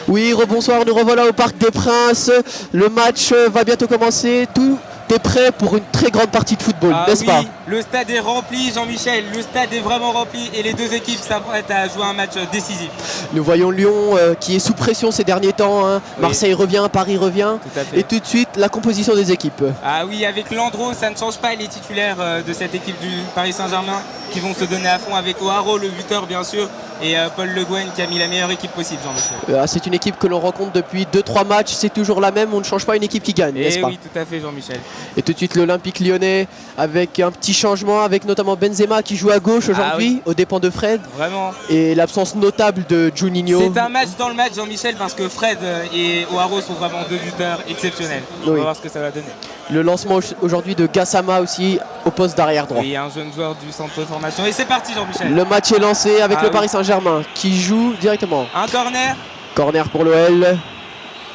Oui, rebonsoir, nous revoilà au Parc des Princes. Le match va bientôt commencer. Tout est prêt pour une très grande partie de football, n'est-ce pas? Le stade est rempli, Jean-Michel. Le stade est vraiment rempli et les deux équipes s'apprêtent à jouer un match décisif. Nous voyons Lyon qui est sous pression ces derniers temps. Hein. Oui. Marseille revient, Paris revient. Tout à fait. Et tout de suite, la composition des équipes. Ah oui, avec Landreau, ça ne change pas les titulaires de cette équipe du Paris Saint-Germain qui vont se donner à fond avec O'Haraud, le buteur bien sûr, et Paul Le Guen qui a mis la meilleure équipe possible, Jean-Michel. C'est une équipe que l'on rencontre depuis 2-3 matchs, c'est toujours la même, on ne change pas une équipe qui gagne, n'est-ce pas? Oui, tout à fait, Jean-Michel. Et tout de suite l'Olympique Lyonnais avec un petit changement, avec notamment Benzema qui joue à gauche aujourd'hui, aux dépens de Fred. Vraiment. Et l'absence notable de Juninho. C'est un match dans le match, Jean-Michel, parce que Fred et O'Haraud sont vraiment deux buteurs exceptionnels. On va voir ce que ça va donner. Le lancement aujourd'hui de Gassama aussi au poste d'arrière droit. Oui, un jeune joueur du centre de formation. Et c'est parti, Jean-Michel. Le match est lancé avec le Paris Saint-Germain qui joue directement. Un corner. Corner pour l'OL.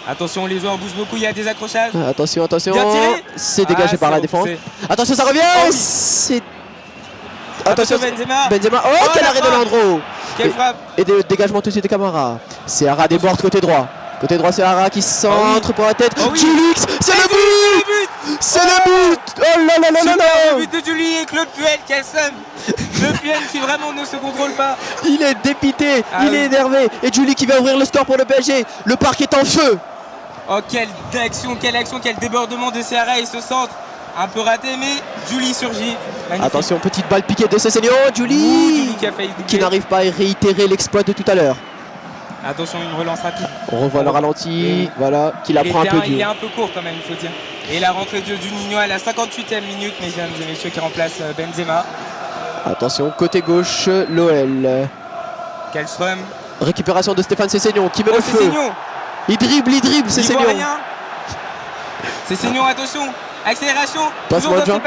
Attention, les joueurs bougent beaucoup, il y a des accrochages. Attention, attention. C'est dégagé par la défense. Attention, ça revient. C'est... Attention, Benzema. Benzema. Oh, quel arrêt de Landreau. Quelle frappe. Et dégagement tout de suite de Camara. C'est Ara déborde côté droit. Côté droit, c'est Ara qui centre pour la tête. Julix, c'est le but. C'est le but. Oh là là là là là. Le but de Julie et Claude Puel, quel seum. Le Puel qui vraiment ne se contrôle pas. Il est dépité, il est énervé. Et Julie qui va ouvrir le score pour le PSG. Le parc est en feu. Oh, quelle action, quel débordement de Seara et ce centre. Un peu raté, mais Julie surgit. Magnifique. Attention, petite balle piquée de Cessignon. Julie qui n'arrive pas à réitérer l'exploit de tout à l'heure. Attention, une relance rapide. On revoit le ralenti, voilà, qui la prend un peu dur. Il est un peu court quand même, il faut dire. Et la rentrée de Juninho à la 58e minute, mesdames et messieurs, qui remplace Benzema. Attention, côté gauche, l'OL. Kallström. Récupération de Stéphane Cessignon qui met le feu. Il dribble, Cessignon. Cessignon, attention. Accélération. Passement de jambe.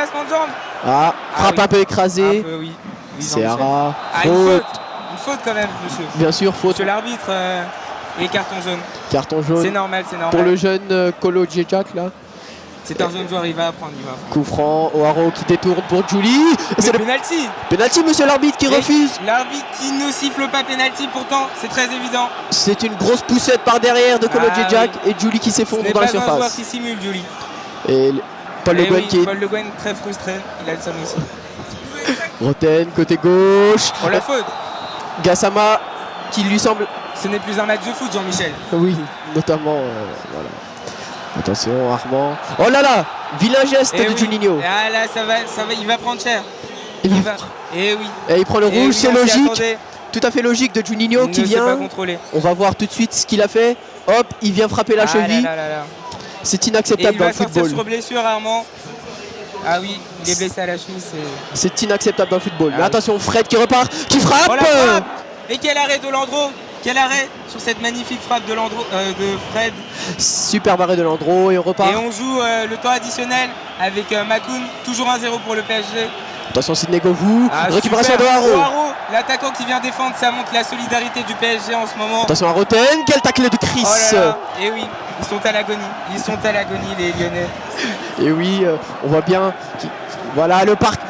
Frappe un peu écrasée. Oui. C'est Ara. Une faute quand même, monsieur. Bien sûr, faute. Monsieur l'arbitre et carton jaune. Carton jaune. C'est normal. Pour le jeune Kolo Djejak là. C'est un jeune joueur, il va apprendre. Coup franc, O'Haraud qui détourne pour Julie. C'est le penalty. Penalty, monsieur l'arbitre qui refuse. L'arbitre qui ne siffle pas penalty, pourtant c'est très évident. C'est une grosse poussette par derrière de Kolo Djejak et Julie qui s'effondre dans la surface. C'est un joueur qui simule, Julie. Et Paul Le Guen Paul Le Guen très frustré, il a le seum aussi. Roten, côté gauche. Oh, la faute. Gassama qui lui semble... Ce n'est plus un match de foot, Jean-Michel. Oui, notamment, voilà. Attention, Armand. Oh là là, vilain geste de Juninho. Ah là, ça va, il va prendre cher. Et il prend le rouge, c'est logique. Tout à fait logique de Juninho qui vient. Pas contrôler. On va voir tout de suite ce qu'il a fait. Hop, il vient frapper la cheville. C'est inacceptable dans le football. Il va sortir sur blessure, Armand. Ah oui, il est blessé à la cheville. C'est inacceptable dans le football. Mais attention, Fred qui repart, qui frappe. Oh, la frappe. Et quel arrêt de Landreau. Quel arrêt sur cette magnifique frappe de Fred. Super arrêt de Landreau et on repart. Et on joue le temps additionnel avec Makoun, toujours 1-0 pour le PSG. Attention Sidney Govou, récupération de O'Haraud. L'attaquant qui vient défendre, ça montre la solidarité du PSG en ce moment. Attention à Roten, quel tacle de Chris. Et oui, ils sont à l'agonie les Lyonnais. Et oui, on voit bien, voilà le parc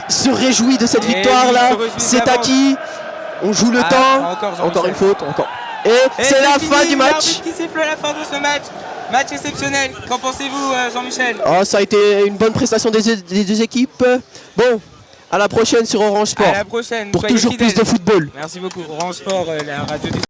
se réjouit de cette victoire là. C'est acquis. On joue le temps, encore une faute, Et c'est la fin du match. L'arbitre qui siffle la fin de ce match. Match exceptionnel. Qu'en pensez-vous, Jean-Michel? Ça a été une bonne prestation des deux équipes. Bon, à la prochaine sur Orange Sport. À la prochaine. Pour toujours plus de football. Merci beaucoup. Orange Sport, la radio du